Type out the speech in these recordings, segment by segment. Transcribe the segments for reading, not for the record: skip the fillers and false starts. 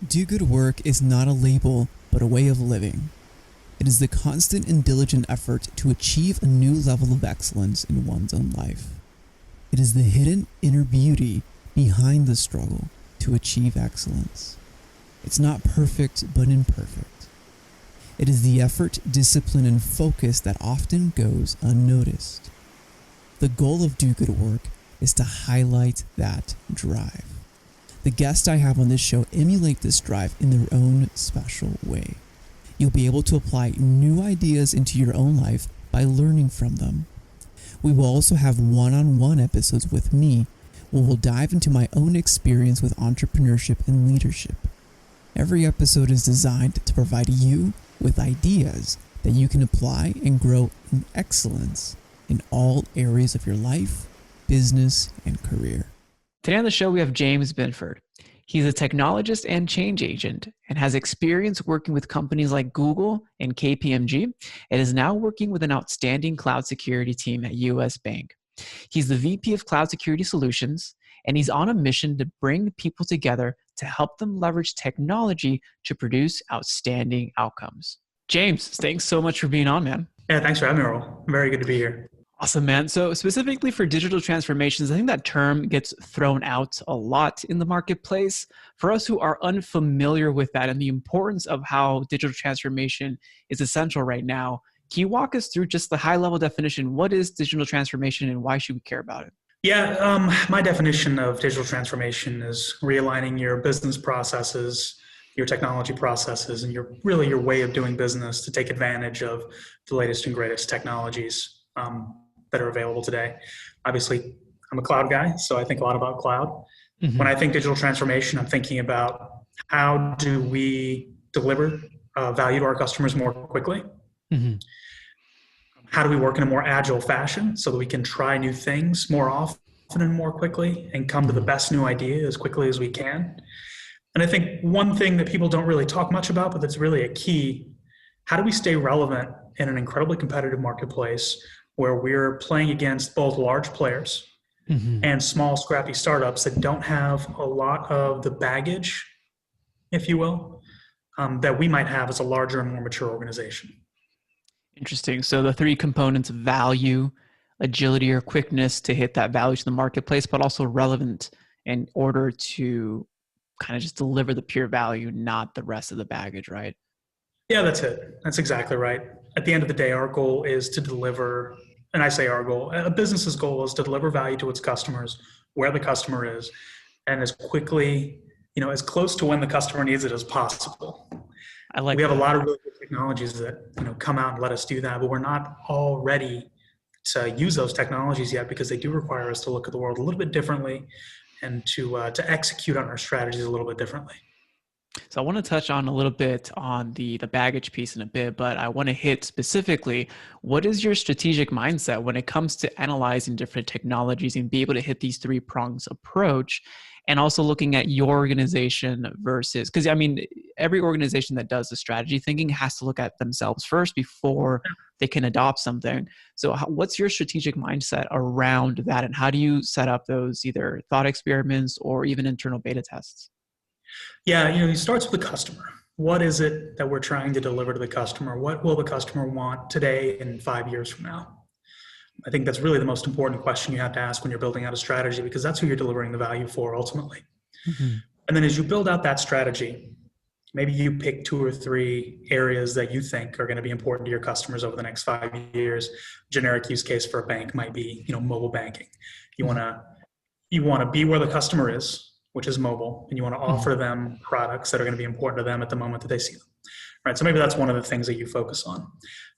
Do good work is not a label, but a way of living. It is the constant and diligent effort to achieve a new level of excellence in one's own life. It is the hidden inner beauty behind the struggle to achieve excellence. It's not perfect, but imperfect. It is the effort, discipline, and focus that often goes unnoticed. The goal of Do Good Work is to highlight that drive. The guests I have on this show emulate this drive in their own special way. You'll be able to apply new ideas into your own life by learning from them. We will also have one-on-one episodes with me where we'll dive into my own experience with entrepreneurship and leadership. Every episode is designed to provide you with ideas that you can apply and grow in excellence in all areas of your life, business, and career. Today on the show, we have James Binford. He's a technologist and change agent and has experience working with companies like Google and KPMG and is now working with an outstanding cloud security team at US Bank. He's the VP of Cloud Security Solutions, and he's on a mission to bring people together to help them leverage technology to produce outstanding outcomes. James, thanks so much for being on, man. Yeah, thanks for having me, Raul. Very good to be here. Awesome, man. So specifically for digital transformations, I think that term gets thrown out a lot in the marketplace. For us who are unfamiliar with that and the importance of how digital transformation is essential right now, can you walk us through just the high-level definition? What is digital transformation and why should we care about it? Yeah, my definition of digital transformation is realigning your business processes, your technology processes, and your way of doing business to take advantage of the latest and greatest technologies that are available today. Obviously, I'm a cloud guy, so I think a lot about cloud. Mm-hmm. When I think digital transformation, I'm thinking about how do we deliver value to our customers more quickly? Mm-hmm. How do we work in a more agile fashion so that we can try new things more often and more quickly and come to the best new idea as quickly as we can? And I think one thing that people don't really talk much about, but that's really a key, how do we stay relevant in an incredibly competitive marketplace where we're playing against both large players and small, scrappy startups that don't have a lot of the baggage, if you will, that we might have as a larger and more mature organization. Interesting. So the three components: value, agility or quickness to hit that value to the marketplace, but also relevant in order to kind of just deliver the pure value, not the rest of the baggage, right? Yeah, that's it. That's exactly right. At the end of the day, our goal is to deliver, and I say our goal, a business's goal is to deliver value to its customers where the customer is and as quickly, as close to when the customer needs it as possible. We have a lot of really good technologies that, come out and let us do that, but we're not all ready to use those technologies yet because they do require us to look at the world a little bit differently and to execute on our strategies a little bit differently. So I want to touch on a little bit on the baggage piece in a bit, but I want to hit specifically, what is your strategic mindset when it comes to analyzing different technologies and be able to hit these three prongs approach? And also looking at your organization versus, because every organization that does the strategy thinking has to look at themselves first before they can adopt something. So what's your strategic mindset around that? And how do you set up those either thought experiments or even internal beta tests? Yeah, it starts with the customer. What is it that we're trying to deliver to the customer? What will the customer want today and 5 years from now? I think that's really the most important question you have to ask when you're building out a strategy, because that's who you're delivering the value for ultimately. Mm-hmm. And then as you build out that strategy, maybe you pick 2 or 3 areas that you think are going to be important to your customers over the next 5 years. Generic use case for a bank might be, mobile banking. You want to be where the customer is, which is mobile, and you want to offer them products that are going to be important to them at the moment that they see them. Right. So maybe that's one of the things that you focus on.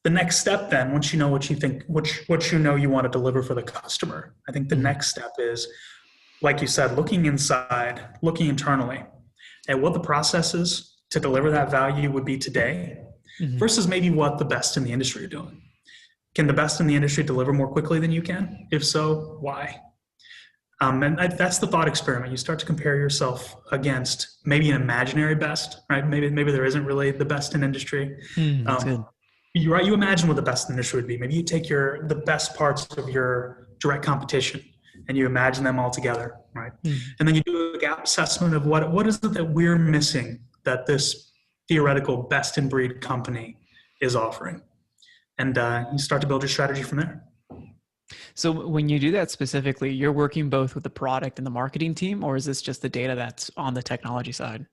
The next step then, once you know what you think, what you want to deliver for the customer, I think the next step is, like you said, looking inside, looking internally at what the processes to deliver that value would be today versus maybe what the best in the industry are doing. Can the best in the industry deliver more quickly than you can? If so, why? And that's the thought experiment. You start to compare yourself against maybe an imaginary best, right? Maybe there isn't really the best in industry. That's good. You imagine what the best in industry would be. Maybe you take the best parts of your direct competition and you imagine them all together, right? And then you do a gap assessment of what is it that we're missing that this theoretical best in breed company is offering. And you start to build your strategy from there. So when you do that specifically, you're working both with the product and the marketing team, or is this just the data that's on the technology side?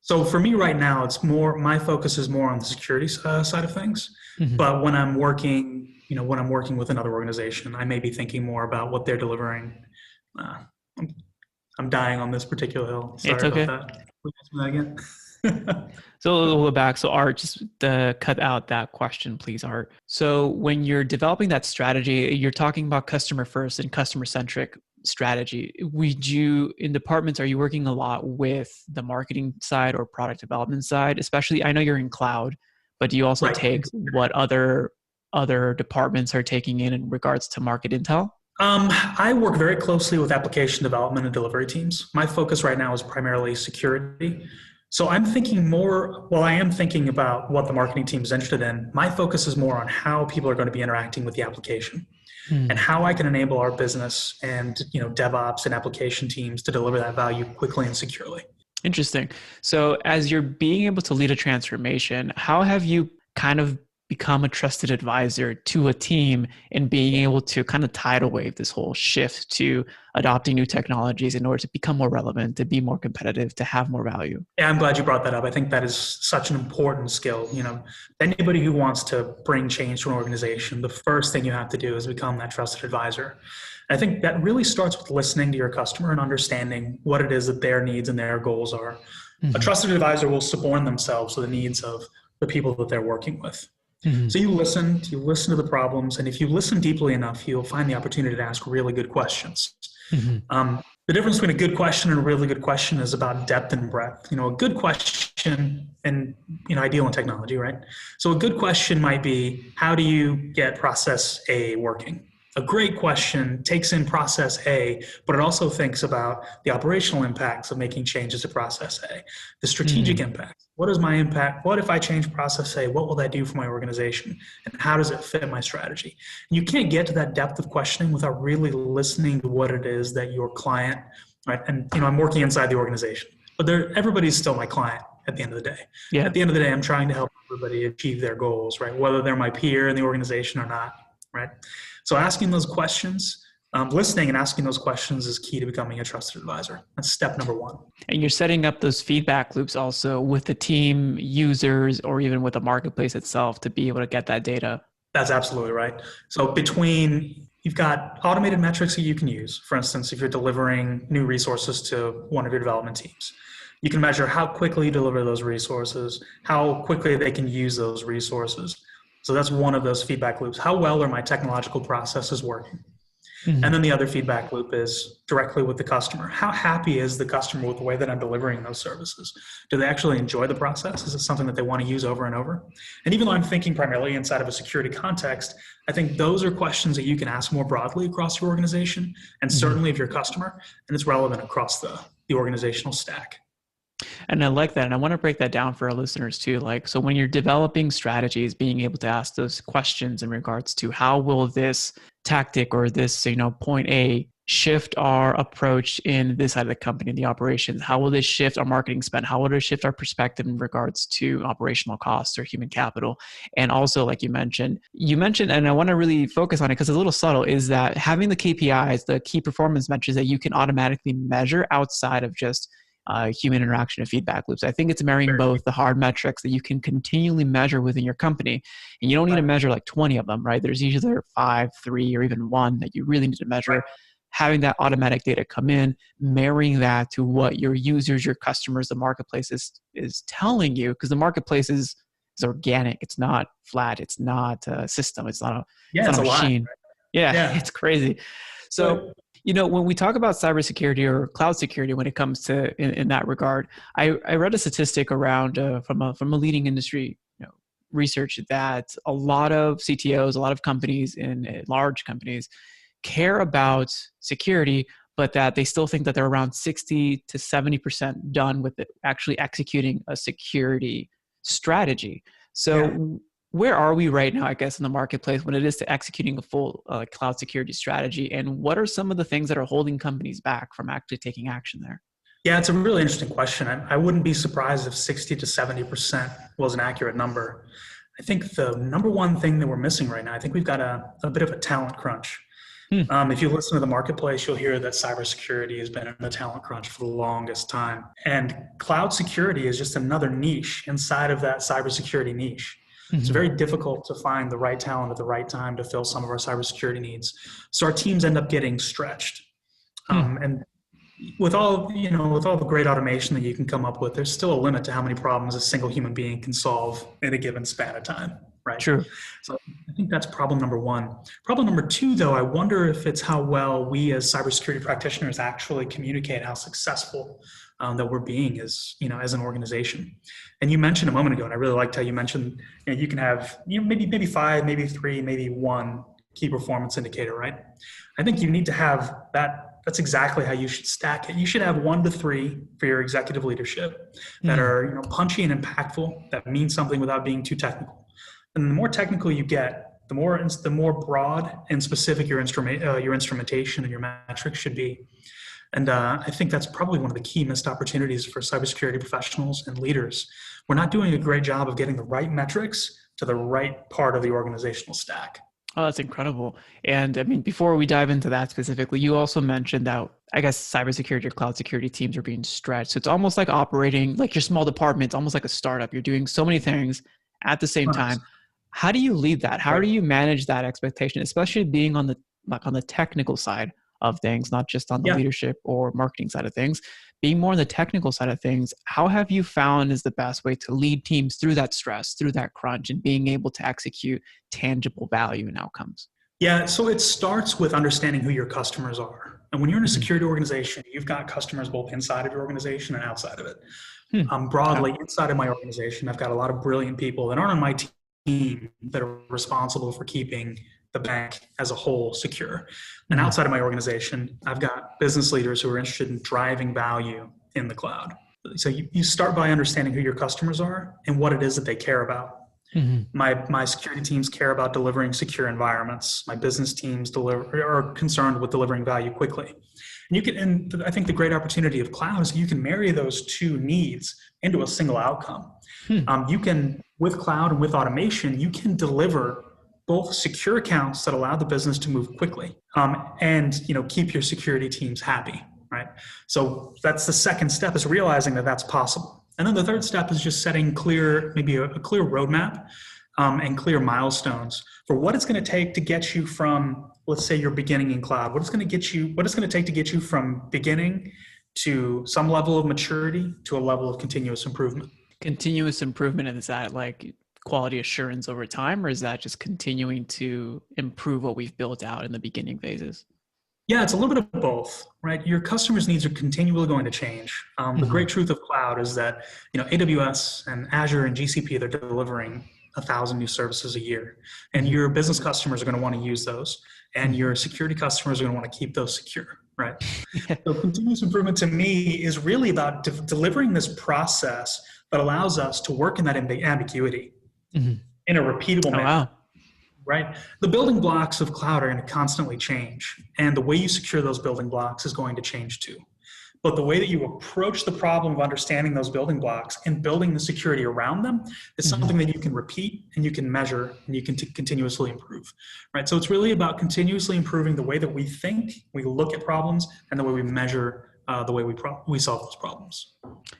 So for me right now, it's more, my focus is more on the security side of things. Mm-hmm. But when I'm working, when I'm working with another organization, I may be thinking more about what they're delivering. I'm dying on this particular hill. Sorry It's okay. about that. Can we ask me that again? So we'll go back. So Art, just cut out that question, please, Art. So when you're developing that strategy, you're talking about customer first and customer centric strategy. In departments, are you working a lot with the marketing side or product development side? Especially, I know you're in cloud, but do you also take what other departments are taking in regards to market intel? I work very closely with application development and delivery teams. My focus right now is primarily security. So I'm thinking more, well, I am thinking about what the marketing team is interested in. My focus is more on how people are going to be interacting with the application and how I can enable our business and DevOps and application teams to deliver that value quickly and securely. Interesting. So as you're being able to lead a transformation, how have you kind of become a trusted advisor to a team and being able to kind of tidal wave this whole shift to adopting new technologies in order to become more relevant, to be more competitive, to have more value? Yeah, I'm glad you brought that up. I think that is such an important skill. Anybody who wants to bring change to an organization, the first thing you have to do is become that trusted advisor. I think that really starts with listening to your customer and understanding what it is that their needs and their goals are. Mm-hmm. A trusted advisor will subordinate themselves to the needs of the people that they're working with. Mm-hmm. So you listen to the problems, and if you listen deeply enough, you'll find the opportunity to ask really good questions. Mm-hmm. The difference between a good question and a really good question is about depth and breadth. A good question, and ideal in technology, right? So a good question might be, how do you get process A working? A great question takes in process A, but it also thinks about the operational impacts of making changes to process A, the strategic impact. What is my impact? What if I change process A? What will that do for my organization? And how does it fit my strategy? And you can't get to that depth of questioning without really listening to what it is that your client, right? And I'm working inside the organization, but everybody's still my client at the end of the day. Yeah. At the end of the day, I'm trying to help everybody achieve their goals, right? Whether they're my peer in the organization or not, right? So asking those questions, listening and asking those questions is key to becoming a trusted advisor. That's step number one. And you're setting up those feedback loops also with the team, users, or even with the marketplace itself to be able to get that data. That's absolutely right. So you've got automated metrics that you can use. For instance, if you're delivering new resources to one of your development teams, you can measure how quickly you deliver those resources, how quickly they can use those resources. So that's one of those feedback loops. How well are my technological processes working? Mm-hmm. And then the other feedback loop is directly with the customer. How happy is the customer with the way that I'm delivering those services? Do they actually enjoy the process? Is it something that they want to use over and over? And even though I'm thinking primarily inside of a security context, I think those are questions that you can ask more broadly across your organization, and certainly of your customer, and it's relevant across the organizational stack. And I like that. And I want to break that down for our listeners too. So when you're developing strategies, being able to ask those questions in regards to how will this tactic or this, point A shift our approach in this side of the company, the operations? How will this shift our marketing spend? How will it shift our perspective in regards to operational costs or human capital? And also, like you mentioned, and I want to really focus on it because it's a little subtle, is that having the KPIs, the key performance metrics that you can automatically measure outside of just human interaction and feedback loops. I think it's marrying both the hard metrics that you can continually measure within your company, and you don't need to measure like 20 of them, right? There's usually 5, 3, or even 1 that you really need to measure. Having that automatic data come in, marrying that to what your users, your customers, the marketplace is telling you, because the marketplace is organic. It's not flat. It's not a system. It's not a machine. Right? Yeah, it's crazy. So, when we talk about cybersecurity or cloud security, when it comes to in that regard, I read a statistic around from a leading industry research that a lot of CTOs, a lot of companies in large companies care about security, but that they still think that they're around 60 to 70% done with actually executing a security strategy. So where are we right now, I guess, in the marketplace when it is to executing a full cloud security strategy? And what are some of the things that are holding companies back from actually taking action there? Yeah, it's a really interesting question. I wouldn't be surprised if 60 to 70% was an accurate number. I think the number one thing that we're missing right now, I think we've got a bit of a talent crunch. Hmm. If you listen to the marketplace, you'll hear that cybersecurity has been in the talent crunch for the longest time. And cloud security is just another niche inside of that cybersecurity niche. It's Mhm. very difficult to find the right talent at the right time to fill some of our cybersecurity needs. So our teams end up getting stretched. Hmm. And with all the great automation that you can come up with, there's still a limit to how many problems a single human being can solve in a given span of time, right? True. So I think that's problem number one. Problem number two, though, I wonder if it's how well we as cybersecurity practitioners actually communicate how successful that we're being as an organization. And you mentioned a moment ago, and I really liked how you mentioned you can have maybe five, maybe three, maybe one key performance indicator, right? I think you need to have that. That's exactly how you should stack it. You should have 1 to 3 for your executive leadership that Mhm. are punchy and impactful, that mean something without being too technical. And the more technical you get, the more broad and specific your instrumentation and your metrics should be. And I think that's probably one of the key missed opportunities for cybersecurity professionals and leaders. We're not doing a great job of getting the right metrics to the right part of the organizational stack. Oh, that's incredible. And I mean, before we dive into that specifically, you also mentioned that I guess cybersecurity or cloud security teams are being stretched. So it's almost like operating like your small department, it's almost like a startup. You're doing so many things at the same Nice. time. How do you lead that? How Right. do you manage that expectation, especially being on the technical side of things, not just on the Yeah. leadership or marketing side of things, being more on the technical side of things? How have you found is the best way to lead teams through that stress, through that crunch, and being able to execute tangible value and outcomes? Yeah, so it starts with understanding who your customers are. And when you're in a Mhm. security organization, you've got customers both inside of your organization and outside of it. Hmm. Okay. Broadly, inside of my organization, I've got a lot of brilliant people that aren't on my team that are responsible for keeping the bank as a whole secure. And Mhm. outside of my organization, I've got business leaders who are interested in driving value in the cloud. So you start by understanding who your customers are and what it is that they care about. Mhm. My security teams care about delivering secure environments. My business teams are concerned with delivering value quickly. And I think the great opportunity of cloud is you can marry those two needs into a single outcome. Hmm. You can, with cloud and with automation, you can deliver both secure accounts that allow the business to move quickly, and keep your security teams happy, right? So that's the second step, is realizing that that's possible. And then the third step is just setting maybe a clear roadmap, and clear milestones for what it's going to take to get you from, let's say, you're beginning in cloud. What it's going to take to get you from beginning to some level of maturity to a level of continuous improvement. Continuous improvement, and is that like quality assurance over time, or is that just continuing to improve what we've built out in the beginning phases? Yeah, it's a little bit of both, right? Your customers' needs are continually going to change. The Mhm. great truth of cloud is that AWS and Azure and GCP, they're delivering 1,000 new services a year, and Mhm. your business customers are going to want to use those, and Mhm. your security customers are going to want to keep those secure, right? So continuous improvement to me is really about delivering this process that allows us to work in that ambiguity Mhm. in a repeatable Oh manner. wow. Right? The building blocks of cloud are going to constantly change, and the way you secure those building blocks is going to change too. But the way that you approach the problem of understanding those building blocks and building the security around them is Mhm. something that you can repeat and you can measure and you can continuously improve, right? So it's really about continuously improving the way that we think, we look at problems, and the way we measure the way we solve those problems.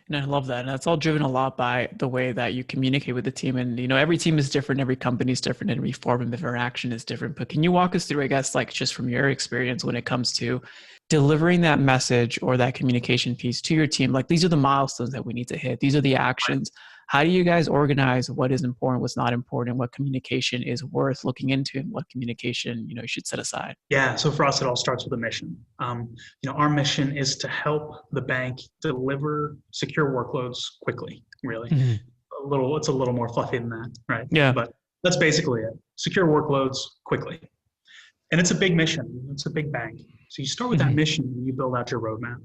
And I love that. And that's all driven a lot by the way that you communicate with the team. And, every team is different, every company is different, and every form of interaction is different. But can you walk us through, I guess, like just from your experience when it comes to delivering that message or that communication piece to your team? Like, these are the milestones that we need to hit, these are the actions. How do you guys organize what is important, what's not important, what communication is worth looking into, and what communication, you should set aside? Yeah, so for us, it all starts with a mission. Our mission is to help the bank deliver secure workloads quickly. Really, Mhm. it's a little more fluffy than that, right? Yeah. But that's basically it. Secure workloads quickly, and it's a big mission. It's a big bank. So you start with that Mhm. mission, and you build out your roadmap.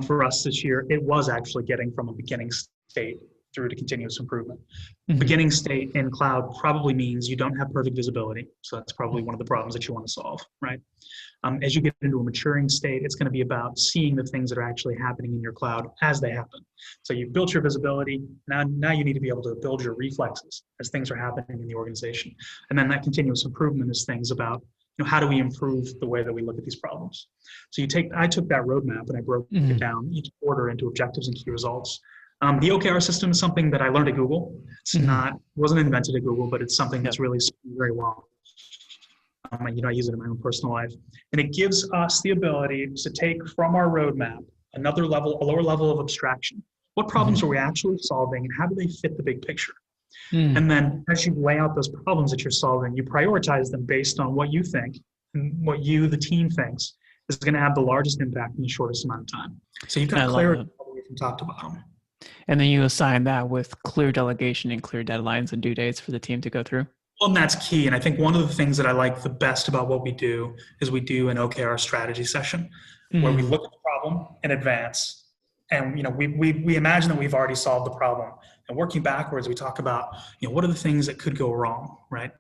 For us this year, it was actually getting from a beginning state through to continuous improvement. Mhm. Beginning state in cloud probably means you don't have perfect visibility. So that's probably one of the problems that you want to solve, right? As you get into a maturing state, it's going to be about seeing the things that are actually happening in your cloud as they happen. So you've built your visibility. Now you need to be able to build your reflexes as things are happening in the organization. And then that continuous improvement is things about, how do we improve the way that we look at these problems? So I took that roadmap and I broke it down each quarter into objectives and key results. The OKR system is something that I learned at Google. It's wasn't invented at Google, but it's something that's really very well. I use it in my own personal life. And it gives us the ability to take from our roadmap a lower level of abstraction. What problems are we actually solving and how do they fit the big picture? And then as you lay out those problems that you're solving, you prioritize them based on what you think and what the team thinks is going to have the largest impact in the shortest amount of time. So you've got clarity all the way from top to bottom. And then you assign that with clear delegation and clear deadlines and due dates for the team to go through. Well, and that's key. And I think one of the things that I like the best about what we do is we do an OKR strategy session where we look at the problem in advance. And, we imagine that we've already solved the problem. And working backwards, we talk about, what are the things that could go wrong, right?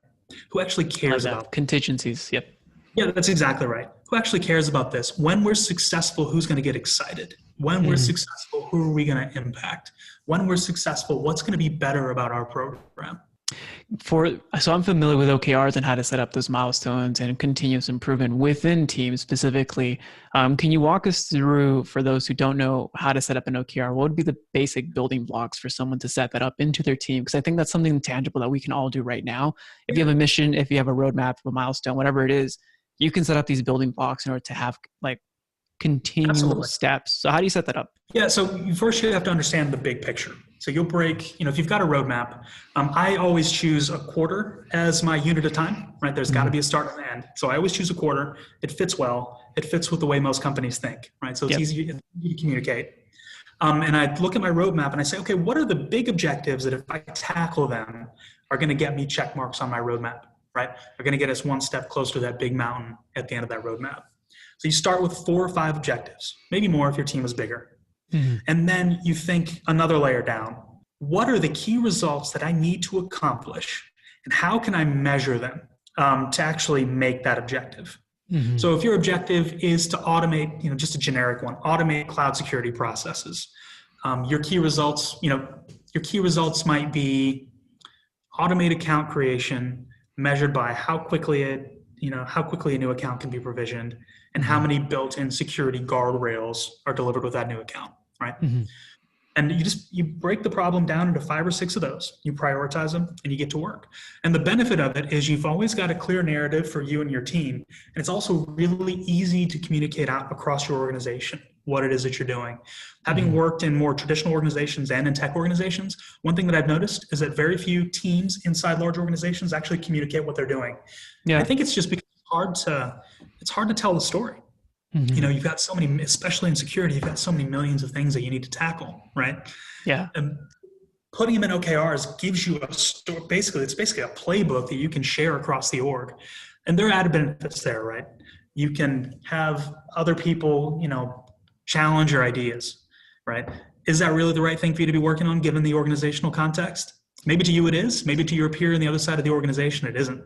Who actually cares about contingencies? Yep. Yeah, that's exactly right. Who actually cares about this? When we're successful, who's going to get excited? When we're successful, who are we going to impact? When we're successful, what's going to be better about our program? So I'm familiar with OKRs and how to set up those milestones and continuous improvement within teams specifically. Can you walk us through, for those who don't know how to set up an OKR, what would be the basic building blocks for someone to set that up into their team? Because I think that's something tangible that we can all do right now. If you have a mission, if you have a roadmap, a milestone, whatever it is, you can set up these building blocks in order to have continual steps. So how do you set that up? Yeah, so first you have to understand the big picture. So you'll break, if you've got a roadmap, I always choose a quarter as my unit of time, right? There's got to be a start and an end. So I always choose a quarter. It fits well. It fits with the way most companies think, right? So it's easy to communicate. And I look at my roadmap and I say, okay, what are the big objectives that if I tackle them are going to get me check marks on my roadmap, right? Are going to get us one step closer to that big mountain at the end of that roadmap. So you start with 4 or 5 objectives, maybe more if your team is bigger. And then you think another layer down. What are the key results that I need to accomplish? And how can I measure them to actually make that objective? So if your objective is to automate, just a generic one, automate cloud security processes, your key results might be automate account creation measured by how quickly a new account can be provisioned and how many built-in security guardrails are delivered with that new account, right? And you break the problem down into 5 or 6 of those. You prioritize them and you get to work. And the benefit of it is you've always got a clear narrative for you and your team. And it's also really easy to communicate out across your organization what it is that you're doing. Having worked in more traditional organizations and in tech organizations, one thing that I've noticed is that very few teams inside large organizations actually communicate what they're doing. Yeah. I think it's just because it's hard to tell the story. You've got so many, especially in security, you've got so many millions of things that you need to tackle, right? Yeah. And putting them in OKRs gives you a story. It's basically a playbook that you can share across the org. And there are added benefits there, right? You can have other people, challenge your ideas, right? Is that really the right thing for you to be working on given the organizational context? Maybe to you it is. Maybe to your peer on the other side of the organization it isn't.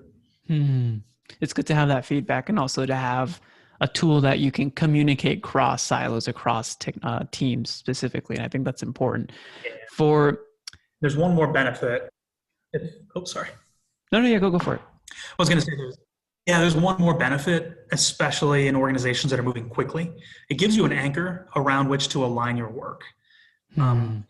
It's good to have that feedback and also to have a tool that you can communicate cross silos, across teams specifically. And I think that's important. There's one more benefit. Sorry. No, go for it. I was going to say there's one more benefit, especially in organizations that are moving quickly. It gives you an anchor around which to align your work.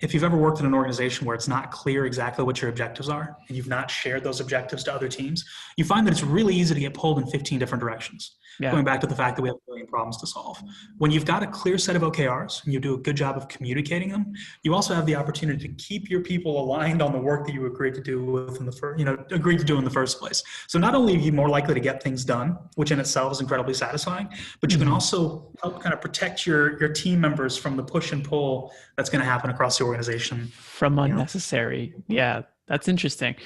If you've ever worked in an organization where it's not clear exactly what your objectives are, and you've not shared those objectives to other teams, you find that it's really easy to get pulled in 15 different directions. Yeah. Going back to the fact that we have a billion problems to solve. When you've got a clear set of OKRs and you do a good job of communicating them, you also have the opportunity to keep your people aligned on the work that you agreed to do in the first place. So not only are you more likely to get things done, which in itself is incredibly satisfying, but you can also help kind of protect your team members from the push and pull that's going to happen across the organization. From unnecessary. Yeah, that's interesting.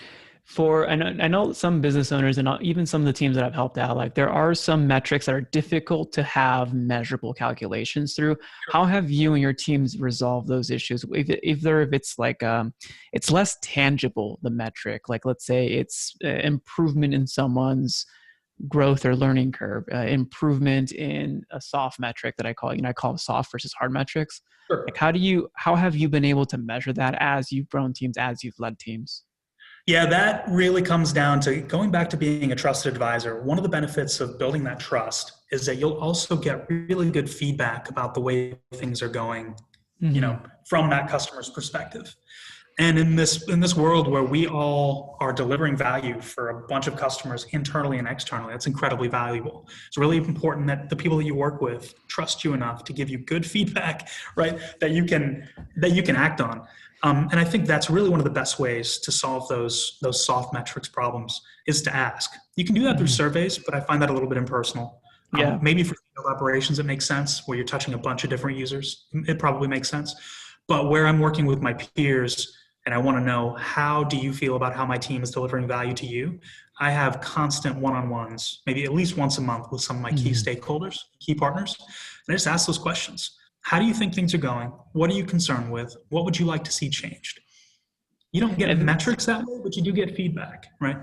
I know some business owners and even some of the teams that I've helped out, there are some metrics that are difficult to have measurable calculations through. How have you and your teams resolved those issues? If it's less tangible, the metric, let's say it's improvement in someone's growth or learning curve, improvement in a soft metric that I call soft versus hard metrics. Sure. Like how have you been able to measure that as you've grown teams, as you've led teams? Yeah, that really comes down to going back to being a trusted advisor. One of the benefits of building that trust is that you'll also get really good feedback about the way things are going, from that customer's perspective. And in this world where we all are delivering value for a bunch of customers internally and externally, that's incredibly valuable. It's really important that the people that you work with trust you enough to give you good feedback, right? That you can act on. And I think that's really one of the best ways to solve those soft metrics problems is to ask. You can do that through surveys, but I find that a little bit impersonal. Maybe for field operations, it makes sense where you're touching a bunch of different users. It probably makes sense. But where I'm working with my peers and I want to know, how do you feel about how my team is delivering value to you? I have constant one-on-ones, maybe at least once a month with some of my key stakeholders, key partners. And I just ask those questions. How do you think things are going? What are you concerned with? What would you like to see changed? You don't get metrics that way, but you do get feedback, right?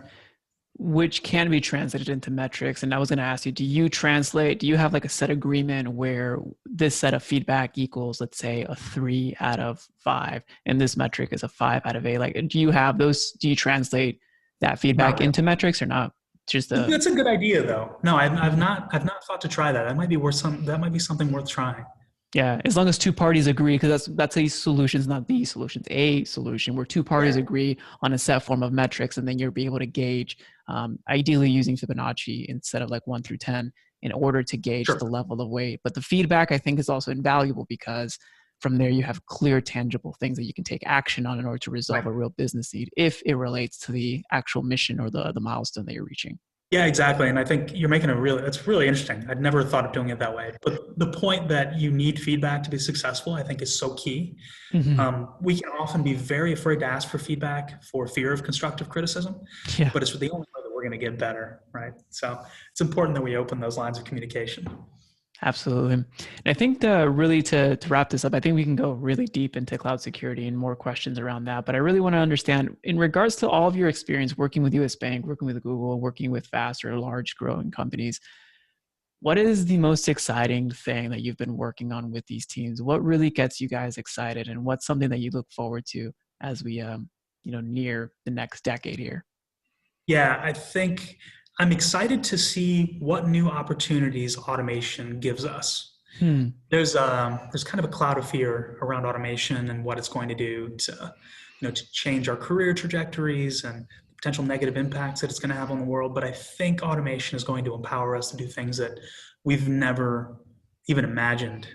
Which can be translated into metrics. And I was going to ask you, do you have like a set agreement where this set of feedback equals, let's say, a 3 out of 5, and this metric is a 5 out of 8? Like, do you translate that feedback into metrics or not? That's a good idea though. No, I've not thought to try that. That might be something worth trying. Yeah, as long as two parties agree, because that's a solution, not the solution, it's a solution where two parties agree on a set form of metrics, and then you'll be able to gauge, ideally using Fibonacci instead of like 1 through 10 in order to gauge the level of weight. But the feedback, I think, is also invaluable because from there you have clear, tangible things that you can take action on in order to resolve a real business need if it relates to the actual mission or the milestone that you're reaching. Yeah, exactly. And I think you're making it's really interesting. I'd never thought of doing it that way. But the point that you need feedback to be successful, I think, is so key. We can often be very afraid to ask for feedback for fear of constructive criticism, but it's the only way that we're going to get better, right? So it's important that we open those lines of communication. Absolutely. And I think really to wrap this up, I think we can go really deep into cloud security and more questions around that. But I really want to understand, in regards to all of your experience working with US Bank, working with Google, working with fast or large growing companies, what is the most exciting thing that you've been working on with these teams? What really gets you guys excited, and what's something that you look forward to as we near the next decade here? Yeah, I think I'm excited to see what new opportunities automation gives us. There's kind of a cloud of fear around automation and what it's going to do to change our career trajectories and potential negative impacts that it's going to have on the world. But I think automation is going to empower us to do things that we've never even imagined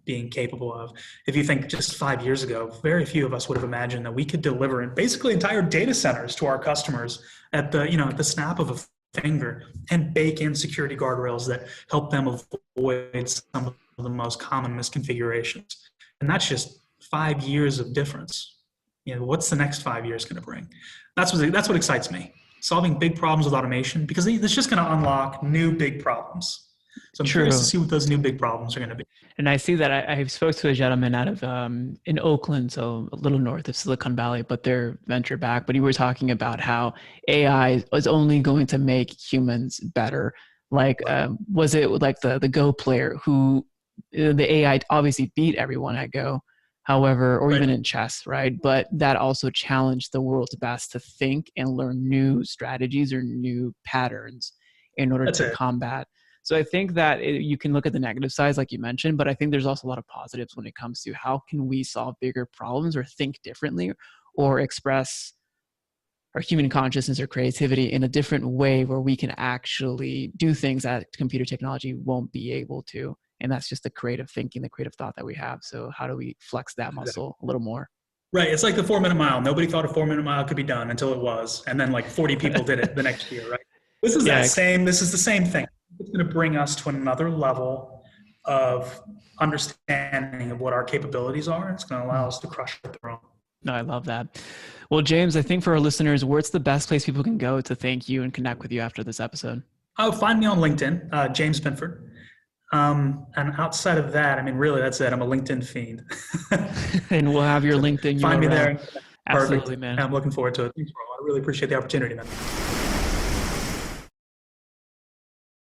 being capable of. If you think just 5 years ago, very few of us would have imagined that we could deliver basically entire data centers to our customers at the snap of a finger and bake in security guardrails that help them avoid some of the most common misconfigurations. And that's just 5 years of difference. What's the next 5 years going to bring? That's what excites me. Solving big problems with automation, because it's just going to unlock new big problems. So I'm curious to see what those new big problems are going to be. And I see that I spoke to a gentleman out of in Oakland, so a little north of Silicon Valley, but they're venture back. But he was talking about how AI is only going to make humans better. Like, was it like the Go player who the AI obviously beat everyone at Go, however, or even in chess, right? But that also challenged the world's best to think and learn new strategies or new patterns in order to combat. So I think that you can look at the negative sides, like you mentioned, but I think there's also a lot of positives when it comes to how can we solve bigger problems or think differently or express our human consciousness or creativity in a different way where we can actually do things that computer technology won't be able to. And that's just the creative thinking, the creative thought that we have. So how do we flex that muscle a little more? Right. It's like the 4-minute mile. Nobody thought a 4-minute mile could be done until it was. And then like 40 people did it the next year, right? This is the same thing. It's going to bring us to another level of understanding of what our capabilities are. It's going to allow us to crush the throne. No, I love that. Well, James, I think for our listeners, where's the best place people can go to thank you and connect with you after this episode? Find me on LinkedIn, James Binford. And outside of that, I mean, really, that's it. I'm a LinkedIn fiend. And we'll have your LinkedIn. Find me there. Absolutely, man. I'm looking forward to it. Thanks, Raul. I really appreciate the opportunity, man.